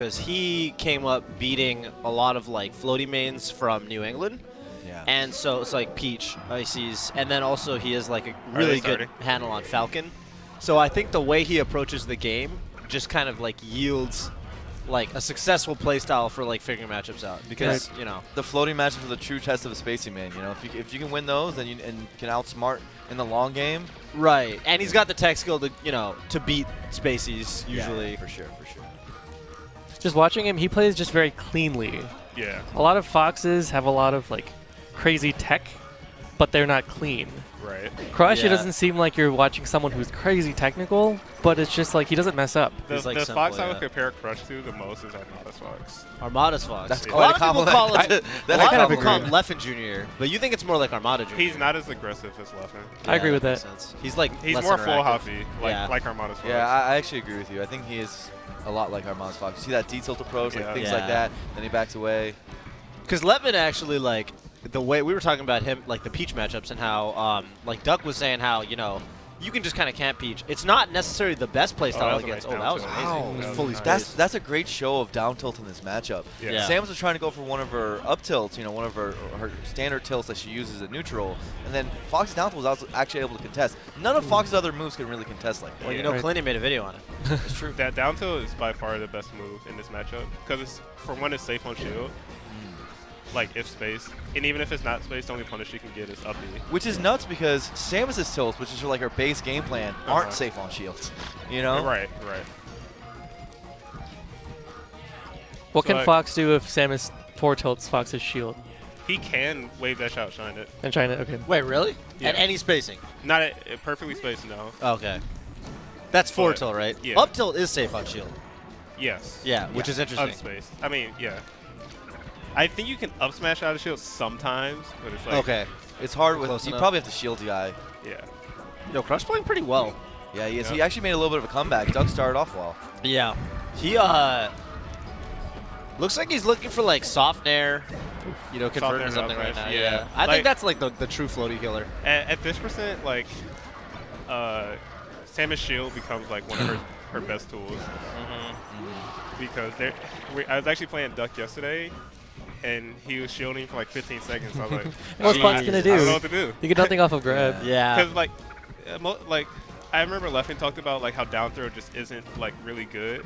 because he came up beating a lot of like floaty mains from New England. Yeah. And so it's like Peach, Ices, and then also he has like a really good handle on Falcon. So I think the way he approaches the game just kind of like yields like a successful playstyle for like figuring matchups out because you know the floating matchups are the true test of a spacey man. You know, if you can win those, then you can outsmart in the long game. Right, and he's got the tech skill to to beat spaceys usually. Yeah, for sure. Just watching him, he plays just very cleanly. Yeah. A lot of Foxes have a lot of like crazy tech, but they're not clean. Right. Crush, it doesn't seem like you're watching someone who's crazy technical, but it's just like he doesn't mess up. The like Fox I would compare Crush to the most is Armada's Fox. Armada's Fox. That's a quite lot a of people compliment. call it. A lot of people call agree. him Leffen Jr., but you think it's more like Armada Jr. He's not as aggressive as Leffen. I agree with makes that. sense. He's like He's less more full interactive. hoppy, Yeah. like Armada's Fox. Yeah, I actually agree with you. I think he is a lot like Armada's Fox. You see that D-tilt approach, like things like that, then he backs away. Because Leffen actually, like, the way we were talking about him, like the Peach matchups and how, like Duck was saying how, you can just kind of camp Peach. It's not necessarily the best playstyle against. Nice that was down amazing. tilt. It was Wow. fully That's- spaced. That's a great show of down tilt in this matchup. Yeah. Samus was trying to go for one of her up tilts, one of her standard tilts that she uses at neutral, and then Fox's down tilt was also actually able to contest. None of Fox's other moves can really contest like that. Well, Yeah. Clinton made a video on it. It's true. That down tilt is by far the best move in this matchup because for one, it's safe on shield. Like if spaced, and even if it's not spaced, the only punish you can get is up B. Which is nuts because Samus's tilts, which is like her base game plan, aren't safe on shields. Right. What So can Fox do if Samus 4 tilts Fox's shield? He can wave that shot, shine it. And China, okay. Wait, really? Yeah. At any spacing? Not at perfectly spaced, no. Okay. That's 4 But, tilt, right? yeah. Up tilt is safe on shield. Yes. Yeah, which is interesting. Unspaced. I mean, yeah. I think you can up smash out of shield sometimes, but it's like Okay. It's hard with Close you enough. probably have to shield the guy. yeah. Yo, Crush playing pretty well. Yeah, he is. Yeah. He actually made a little bit of a comeback. Doug started off well. Yeah. He looks like he's looking for like soft nair, converting air to something up right smash, now. yeah. I Like- think that's like the true floaty killer. At this percent, like Samus shield becomes like one of her best tools because I was actually playing Duck yesterday. And he was shielding for like 15 seconds. I was like, What's Fox gonna do? I don't know what to do. You get nothing off of grab. Yeah. Because like I remember Leffen talked about like how down throw just isn't like really good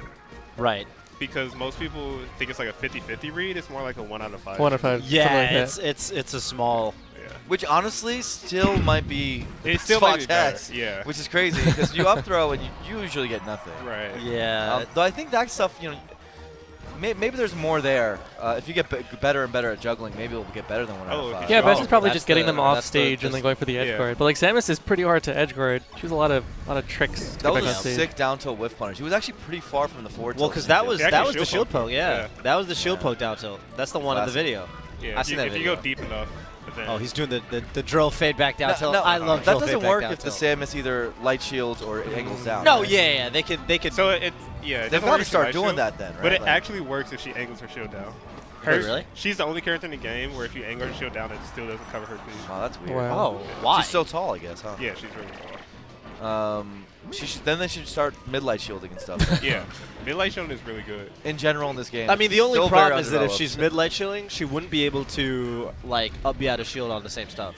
Right. because most people think it's like a 50-50 read. It's more like a 1 out of 5. 1 out of 5. Yeah, something like that. it's a small. Yeah. Which honestly still might be It still Fox might be better, has, yeah. Which is crazy because you up throw and you usually get nothing. Right. Yeah. Though I think that stuff, maybe there's more there. If you get better and better at juggling, maybe it'll get better than 1 out of 5. Yeah, best is probably that's just getting the- them off that's the- stage and then going for the edge yeah. guard. But like Samus is pretty hard to edge guard. She has a lot of tricks to That get was back a on stage. sick down tilt whiff punish. He was actually pretty far from the forward Well, tilt. because that was Actually that was the shield shield poke. poke. Yeah. Yeah. That was the shield poke down tilt. That's the one in the Classic. video. Yeah. I've seen that If you video. go deep enough, but then Oh, he's doing the drill fade back down tilt. I love that drill doesn't fade work back if down the tilt. Samus either light shields or angles down. No, right? yeah, they could. so it They've doesn't got work to if she start light doing shield, that then, right? But it Like- actually works if she angles her shield down. Wait, really? She's the only character in the game where if you angle her shield down, it still doesn't cover her feet. Oh, that's weird. Wow. Oh, why? She's so tall, I guess, huh? Yeah, she's really tall. Then they should start mid-light shielding and stuff. Yeah, mid-light shielding is really good. In general in this game. I mean, the only Still problem very is that if undeveloped. she's mid-light shielding, she wouldn't be able to like up B out of shield on the same stuff,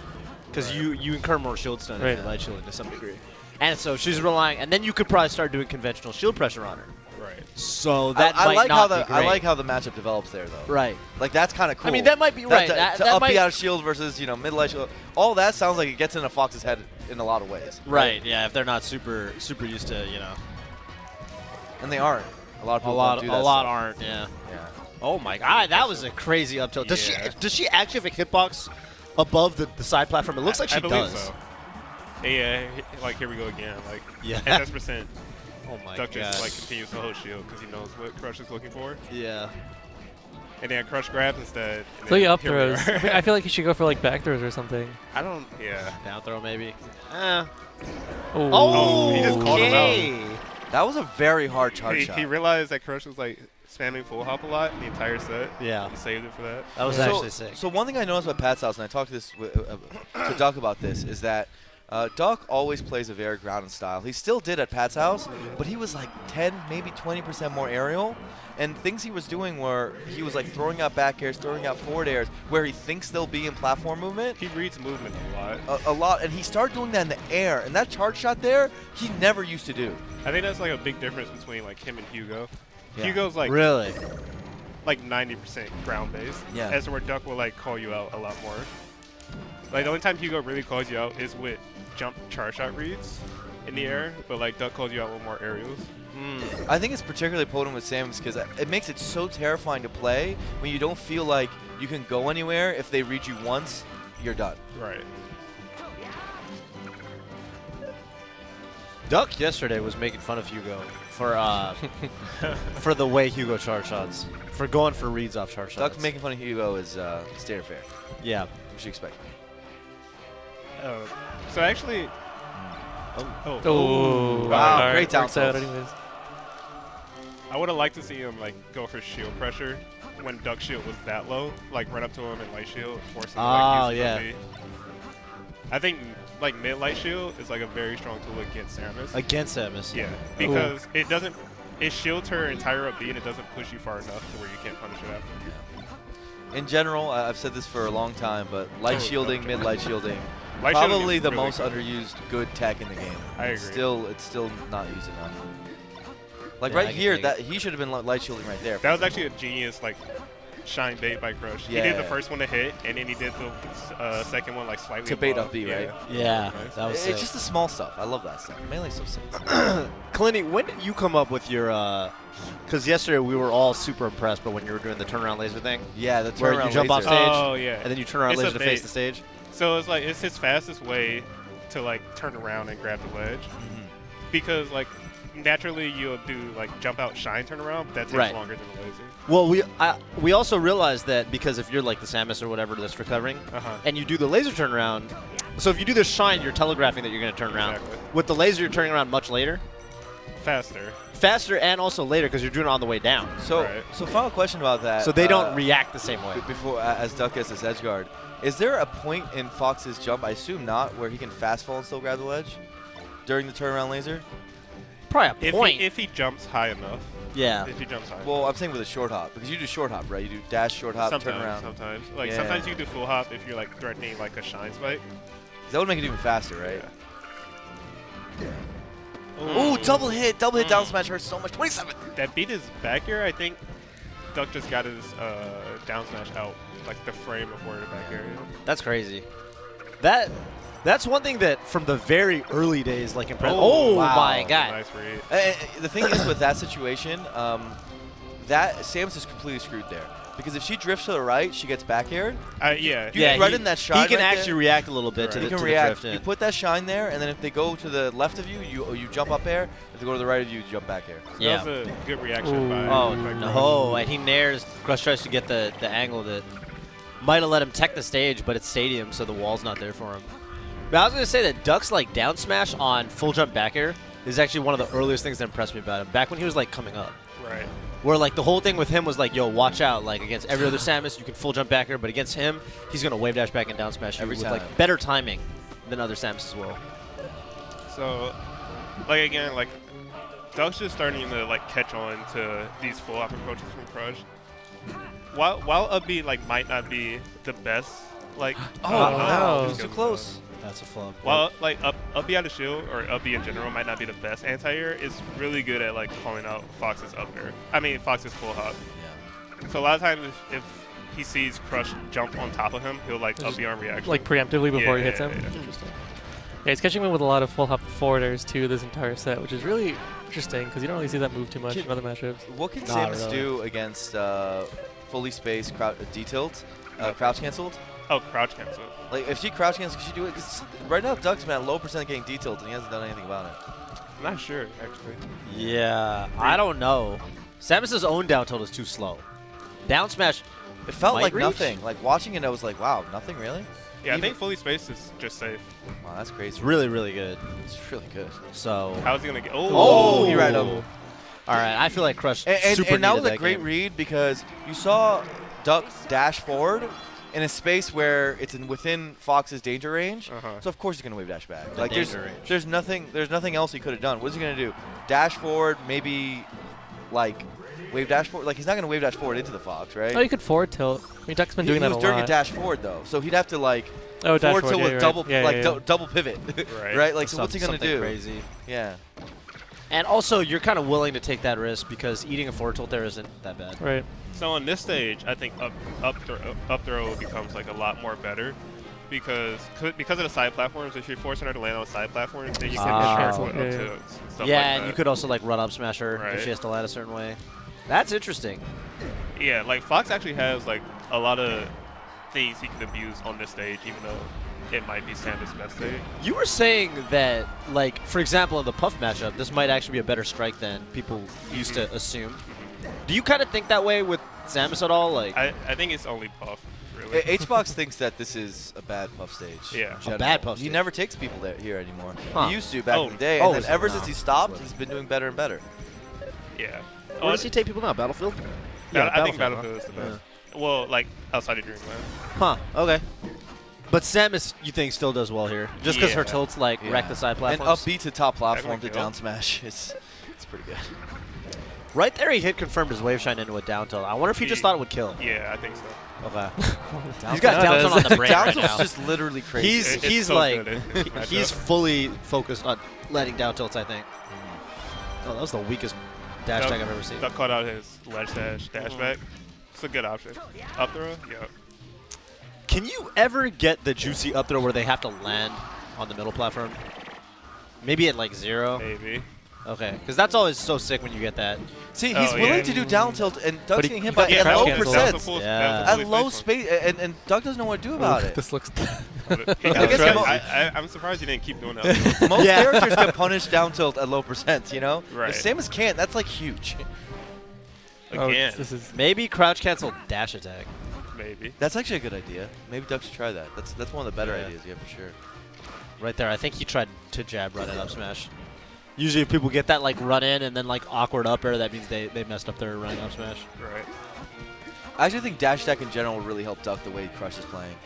because you incur more shield stun Right. if you're light shielding to some degree, and so she's relying. And then you could probably start doing conventional shield pressure on her. Right. So that I might like not how be I great. like how the matchup develops there, though. Right. Like that's kind of cool. I mean, that might be right. To That up might, B out of shield versus mid-light shield. All that sounds like it gets into Fox's head in a lot of ways. right. Yeah. If they're not super used to And they aren't. A lot of a people lot don't do that lot stuff. aren't. Yeah. Yeah. Oh my God, that was a crazy up tilt. Does Yeah. she actually have a hitbox above the side platform? It looks like she I believe does. so. Yeah, like here we go again. Like Yeah. at this percent, Oh my Duck God. just like continues to hold shield because he knows what Crush is looking for, Yeah. and then Crush grabs instead. and So he then up here we throws. are. I feel like he should go for like back throws or something. I don't. Yeah. Down throw maybe. Oh, he just called him out. Okay. That was a very hard charge He shot. realized that Crush was like spamming full hop a lot the entire set. Yeah. He saved it for that. That was so, actually sick. So one thing I noticed about Pat's house, and I talked to Duck about this, is that Duck always plays a very grounded style. He still did at Pat's house, but he was like 10, maybe 20% more aerial. And things he was doing were he was like throwing out back airs, throwing out forward airs, where he thinks they'll be in platform movement. He reads movement a lot. A lot, and he started doing that in the air. And that charge shot there, he never used to do. I think that's like a big difference between like him and Hugo. Yeah. Hugo's like Really? like 90% ground based. Yeah. As where Duck will like call you out a lot more. Like the only time Hugo really calls you out is with jump charge shot reads in the air, but like Duck calls you out with more aerials. I think it's particularly potent with Samus because it makes it so terrifying to play when you don't feel like you can go anywhere. If they read you once, you're done. Right. Duck yesterday was making fun of Hugo for for the way Hugo charge shots, for going for reads off charge shots. Duck making fun of Hugo is standard fare. Yeah. We should expect. So actually. Oh, wow, great down works out tilt. anyways. I would have liked to see him like go for shield pressure when Duck shield was that low, like run up to him and light shield, force him to like use yeah. the lead. I think like mid light shield is like a very strong tool against Samus. Against Samus. Yeah, because it shields her entire up B and it doesn't push you far enough to where you can't punish it after. In general, I've said this for a long time, but light shielding, mid light shielding, Light shielding probably is the really most good. underused good tech in the game. I It's agree. still not used enough. Like Yeah, I right can here, dig that he should have been light shielding right there. That was actually a genius like shine bait by Crush. Yeah. He did the first one to hit, and then he did the second one like slightly To bait above. up B, right? Yeah, that was sick. It's just the small stuff. I love that stuff. Mainly so simple. Clinty, when did you come up with your because yesterday we were all super impressed, but when you were doing the turnaround laser thing, Yeah, the where you turnaround jump off laser. stage, Oh yeah. and then you turn around It's a laser to face bait. the stage. So it's like it's his fastest way to like turn around and grab the ledge, because like naturally you'll do like jump out shine turnaround, but that takes Right. longer than the laser. Well, we also realized that because if you're like the Samus or whatever that's recovering, Uh-huh. and you do the laser turnaround, so if you do the shine, you're telegraphing that you're going to turn around. Exactly. With the laser, you're turning around much later, faster, and also later because you're doing it on the way down. So, Right. so final question about that. So they don't react the same way. Before, as Duck gets this edge guard, is there a point in Fox's jump? I assume not, where he can fast fall and still grab the ledge during the turnaround laser. Probably a point. If he jumps high enough. Yeah. If he jumps high. Well, I'm saying with a short hop because you do short hop, right? You do dash, short hop, turn around. Sometimes. Like Yeah. sometimes you do full hop if you're like threatening like a shine spike. That would make it even faster, right? Yeah. Ooh, double hit down smash hurts so much. 27. That beat his back air. I think Duck just got his down smash out like the frame before the back area. That's crazy. That's one thing that from the very early days, like impressed. Oh, Oh, wow. my God. Nice read. The thing is with that situation, that Samus is completely screwed there. Because if she drifts to the right, she gets back aired. Yeah. You can threaten that shot He can right actually there. react a little bit to You the, can to react. the drift You in. put that shine there, and then if they go to the left of you, you jump up air. If they go to the right of you, you jump back air. Yeah. That was a good reaction by Oh, by Crush. no. And he nares. Crush tries to get the angle that might have let him tech the stage, but it's stadium, so the wall's not there for him. But I was going to say that Duck's like down smash on full jump back air is actually one of the earliest things that impressed me about him. Back when he was like coming up. Right. Where like the whole thing with him was like, yo, watch out. Like against every other Samus, you can full jump back air, but against him, he's going to wave dash back and down smash you Every with time. like better timing than other Samus as well. So, like again, like Duck's just starting to like catch on to these full up approaches from Crush. While up B like might not be the best, like wow. It was too close. That's a flub. while like up B out of shield or up B in general might not be the best anti-air, it's really good at like calling out Fox's up air. I mean Fox's full hop. Yeah. So a lot of times if he sees Crush jump on top of him, he'll like up B on reaction. Like preemptively before he hits him. Yeah. Interesting. Yeah, he's catching him with a lot of full hop forwarders too this entire set, which is really interesting because you don't really see that move too much in other matchups. What can Not Samus really. do against fully spaced D-tilt, crouch canceled? Oh, crouch cancel. Like if she crouch cancels, can she do it? 'Cause right now, Duck's been at low percent getting D-tilt, and he hasn't done anything about it. I'm not sure actually. Yeah, I don't know. Samus's own down tilt is too slow. Down smash, It felt Might like reach? nothing. Like watching it, I was like, wow, nothing really? Yeah, I Even- think fully spaced is just safe. Wow, that's crazy. it's really, really good. It's really good. So, How's he gonna get? Oh, he right up. all right, I feel like Crush And super that needed was a great game. read because you saw Duck dash forward, in a space where it's within Fox's danger range. So of course he's gonna wave dash back. Like there's nothing else he could have done. What's he gonna do? Dash forward, maybe like wave dash forward. Like he's not gonna wave dash forward into the Fox, right? Oh, you could forward tilt. I mean, Duck's been doing that a lot. He was doing a dash forward though, so he'd have to like forward tilt with double double pivot, right? Like so, what's he gonna do? Crazy. Yeah. And also, you're kind of willing to take that risk because eating a forward tilt there isn't that bad. Right. So on this stage, I think up throw becomes like a lot more better because of the side platforms. If you're forcing her to land on side platforms, then you can hit her with up tilts and stuff like that. And you could also like run up smash her if she has to land a certain way. That's interesting. Yeah, like Fox actually has like a lot of things he can abuse on this stage, even though it might be Samus' best stage. You were saying that, like, for example, in the Puff matchup, this might actually be a better strike than people used to assume. Do you kind of think that way with Samus at all? Like, I think it's only Puff, really. HBox thinks that this is a bad Puff stage. Yeah. A bad Puff stage. He never takes people here anymore. Huh. He used to back in the day, and then ever since he stopped, That's he's been doing better and better. Yeah. Where does he take people now? Battlefield? I think Battlefield is the best. Yeah. Well, like, outside of Dreamland. Huh, okay. But Samus, you think, still does well here? Just because her tilts, like, wreck the side platforms? And up B to top platform to down smash. It's pretty good. Right there, he hit confirmed his wave shine into a down tilt. I wonder if he just thought it would kill. Yeah, I think so. Okay. He's got down tilt on the brain right now. Down tilt's just literally crazy. He's so like, he's fully focused on letting down tilts, I think. Oh, that was the weakest dash tag I've ever seen. Duck caught out his ledge dash back. It's a good option. Up throw? Yeah. Can you ever get the juicy up throw where they have to land on the middle platform? Maybe at like 0? Maybe. Okay, because that's always so sick when you get that. See, he's willing to do down tilt, and Doug's getting hit by at low %. At low space, and Doug doesn't know what to do about it. This looks... I'm surprised he didn't keep doing that. Most characters can punish down tilt at low %, you know? Right. If Samus can't, that's like huge. Again. This is Maybe crouch cancel dash attack. Maybe. That's actually a good idea. Maybe Doug should try that. That's one of the better ideas, yeah, for sure. Right there, I think he tried to jab run it up smash. Usually if people get that like run in and then like awkward up air, that means they messed up their running up smash. Right. I actually think dash attack in general would really help Duck the way Crush is playing.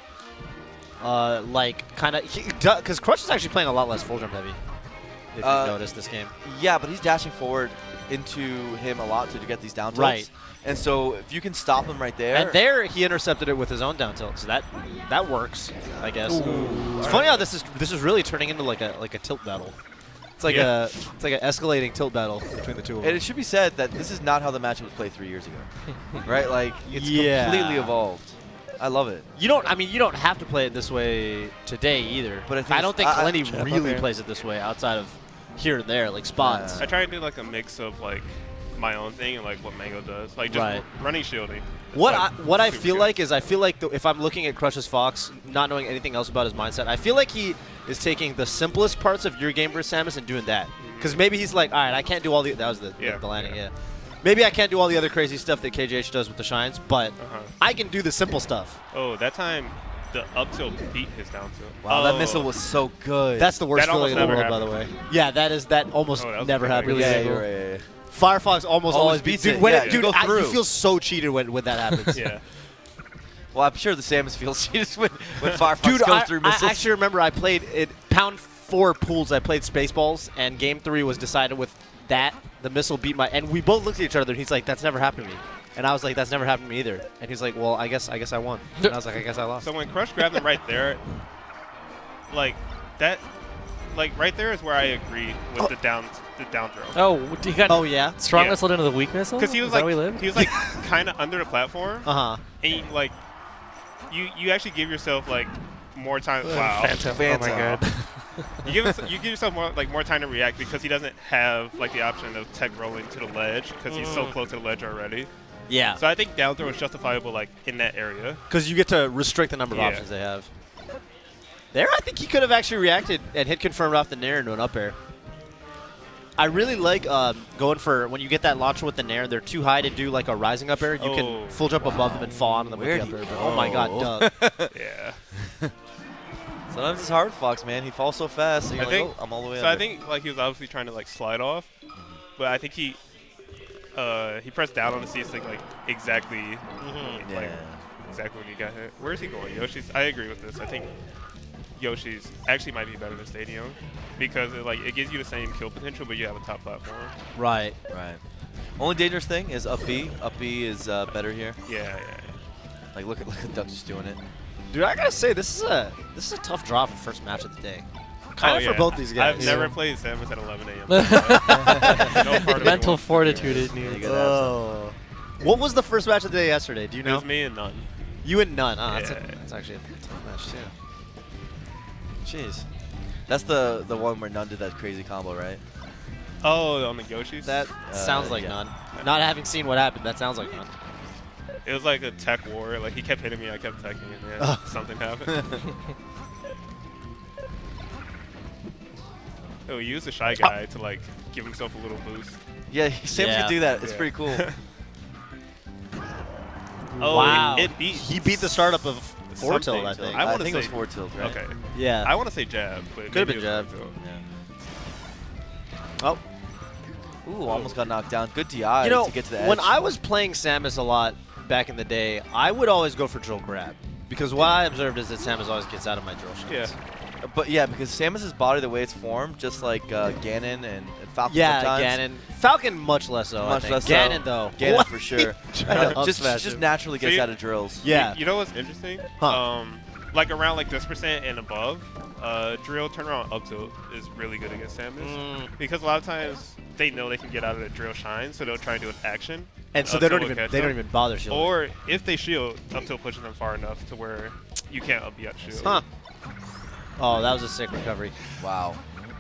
Like kind of, because Crush is actually playing a lot less full jump heavy. If you've noticed this game. Yeah, but he's dashing forward into him a lot to get these down tilts. Right. And so if you can stop him right there. And there he intercepted it with his own down tilt, so that works, I guess. Ooh. It's funny how this is really turning into like a tilt battle. It's like an escalating tilt battle between the two of them. And it should be said that this is not how the matchup was played 3 years ago, right? Like it's completely evolved. I love it. You don't have to play it this way today either. But I don't think Lenny really plays it this way outside of here and there, like spots. Yeah. I try to do like a mix of like my own thing and like what Mango does, like just running shielding. What I feel like is if I'm looking at Crush's Fox, not knowing anything else about his mindset, I feel like he is taking the simplest parts of your game versus Samus and doing that. Because maybe he's like, all right, I can't do all the landing. Yeah. Maybe I can't do all the other crazy stuff that KJH does with the shines, but I can do the simple stuff. Oh, that time the up tilt beat his down tilt. Wow, that missile was so good. That's the worst feeling in the world, by the way. Yeah, that almost never happened. Yeah, you're right. Yeah. Firefox always beats it. Dude, you feel so cheated when that happens. Yeah. Well, I'm sure the Samus feels cheated when Firefox goes through missiles. I actually remember I played it pound 4 pools. I played Spaceballs, and game 3 was decided with that. The missile beat my, and we both looked at each other. And he's like, "That's never happened to me," and I was like, "That's never happened to me either." And he's like, "Well, I guess I won." And I was like, "I guess I lost." So when Crush grabbed him right there, like that, like right there is where I agree with the down throw. Oh, he got strong missile into the weak missile? Because he was like kind of under the platform. And like you actually give yourself like more time. Wow. Phantom. Oh my god. you give yourself more time to react because he doesn't have like the option of tech rolling to the ledge because he's so close to the ledge already. Yeah. So I think down throw is justifiable like in that area. Because you get to restrict the number of options they have. There, I think he could have actually reacted and hit confirmed off the nair into an up air. I really like going for when you get that launcher with the nair. They're too high to do like a rising up air. You can full jump above them and fall on them with the up air. Oh my god, Doug. Yeah. Sometimes it's hard, Fox, man. He falls so fast. So you're I'm all the way So under. I think like he was obviously trying to like slide off, but I think he pressed down on the C stick like exactly. Yeah. exactly when he got hit. Where is he going? Yoshi's. I agree with this. I think Yoshi's actually might be better than Stadium because it gives you the same kill potential, but you have a top platform. Right. Right. Only dangerous thing is up B. Up B is better here. Yeah. Like look at Duck just doing it. Dude, I gotta say this is a tough draw for first match of the day. Kind of for both these guys. I've never played Samus at 11 a.m. No part of Mental fortitude it needs. What was the first match of the day yesterday? Do you know? It was me and None. You and None. Oh, Yeah. that's actually a tough match too. Jeez. That's the one where None did that crazy combo, right? Oh, on the Yoshis? That sounds like yeah. None. Not having seen what happened, that sounds like None. It was like a tech war. Like he kept hitting me, I kept teching, and then something happened. Oh, he used the Shy Guy to like give himself a little boost. Yeah, Samus can do that. It's pretty cool. Oh, wow. He beat the startup of Four Tilt, I think. I think it was Four Tilt, right? Okay. Yeah. I want to say jab, but could have maybe been jab. Yeah. Oh. Ooh, almost got knocked down. Good DI to get to the edge. When I was playing Samus a lot back in the day, I would always go for drill grab. Because what I observed is that Samus always gets out of my drill shots. Yeah. But yeah, because Samus's body, the way it's formed, just like Ganon and Falcon Yeah, sometimes. Ganon. Falcon much less so, Much I less think. so. Ganon, though. Ganon What? for sure. Just just naturally gets out of drills. Yeah. You know what's interesting? Huh. Like around like this percent and above, drill turnaround up tilt is really good against Samus because a lot of times they know they can get out of the drill shine, so they'll try and do an action. And so they don't even bother shielding. Or if they shield, up tilt pushes them far enough to where you can't up yet shield. Huh. Oh, that was a sick recovery. Wow.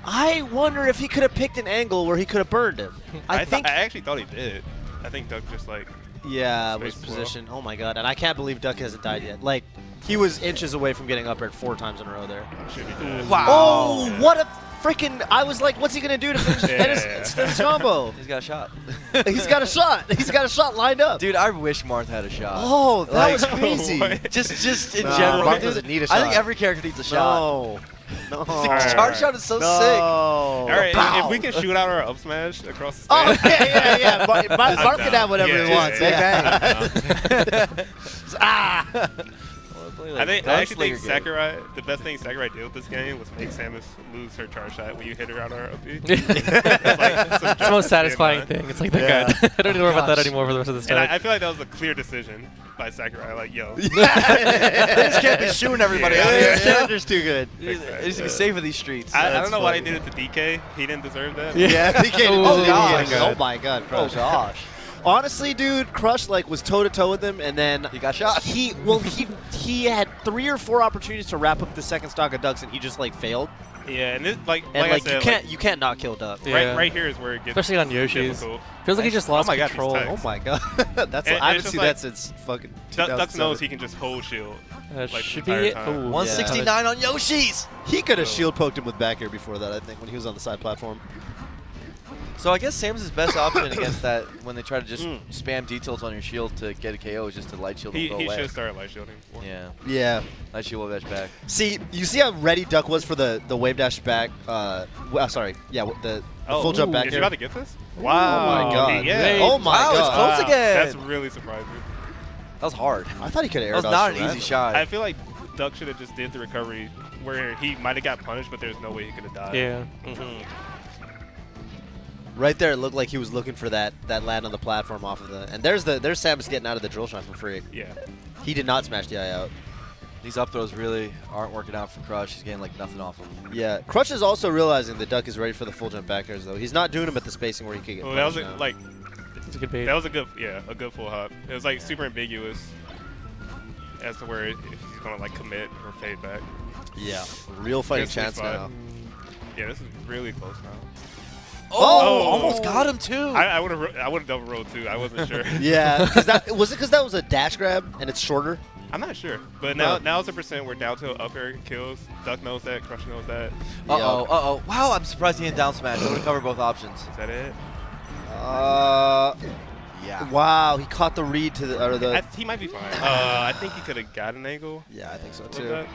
I wonder if he could have picked an angle where he could have burned him. I actually thought he did. I think Duck just like was positioned. Oh my god! And I can't believe Duck hasn't died yet. Like he was inches away from getting up aired 4 times in a row there. Should be dead. Wow. Oh, what a freaking! I was like, what's he gonna do to finish his combo? He's got a shot. He's got a shot. He's got a shot lined up. Dude, I wish Martha had a shot. Oh, that was crazy. just in No, general. Martha doesn't need a shot. I think every character needs a shot. No. Charge shot is so sick. All right, if we can shoot out our up smash across the Oh, stage. yeah. Mark can have whatever he wants. I actually think Sakurai, the best thing Sakurai did with this game was make Samus lose her charge shot when you hit her out her up B. It's the most satisfying thing. It's like, they're good. I don't need to worry about that anymore for the rest of the stage. And I feel like that was a clear decision by Sakurai. Like, yo. They just can't be shooting everybody out here. Challenger's too good. They need to be safe in these streets. I don't know why they did it to DK. He didn't deserve that. Yeah, DK. Oh, gosh. Oh my god, Crush. Oh gosh. Honestly, dude, Crush was toe to toe with him, and then He got shot. He had 3 or 4 opportunities to wrap up the second stock of Ducks, and he just I Yeah, and this, like said, you can't not kill Duck. Yeah. Right here is where it gets Especially on Yoshi's. difficult. Feels like he just lost Oh my God, control. he's tight. Oh my god, I haven't just seen that since fucking. Duck knows he can just hold shield. That like, should the be entire it. time. Ooh, 169 on Yoshi's. He could have shield poked him with back air before that, I think, when he was on the side platform. So I guess Samus' best option against that when they try to just spam details on your shield to get a KO is just to light shield and go He away. should start light shielding. Yeah. Yeah. Light shield will dash back. See, you see how ready Duck was for the wave dash back. Sorry. Yeah, the full jump back Is air. he about to get this? Wow. Oh my god. Yeah. Oh my Wow, god. it's close again. That's really surprising. That was hard. I thought he could have That air was not dodged an that. easy shot. I feel like Duck should have just did the recovery where he might have got punished, but there's no way he could have died. Yeah. Right there, it looked like he was looking for that land on the platform off of the. And there's Samus getting out of the drill shot for free. Yeah. He did not smash the eye out. These up throws really aren't working out for Crush. He's getting like nothing off him. Yeah, Crutch is also realizing that Duck is ready for the full jump back airs, though. He's not doing them at the spacing where he could get. Well, that was punished now. like It's a good bait. that was a good full hop. It was like super ambiguous as to where if he's gonna like commit or fade back. Yeah, real fighting Good chance spot. now. Yeah, this is really close now. Oh, almost got him too. I would have double rolled too. I wasn't sure. Yeah, because that was a dash grab and it's shorter. I'm not sure, but now it's a percent where down tilt up air kills. Duck knows that. Crush knows that. Uh-oh. Wow, I'm surprised he didn't down smash. I would have covered both options. Is that it? Yeah. Wow, he caught the read to the. He might be fine. I think he could have got an angle. Yeah, I think so with too. that.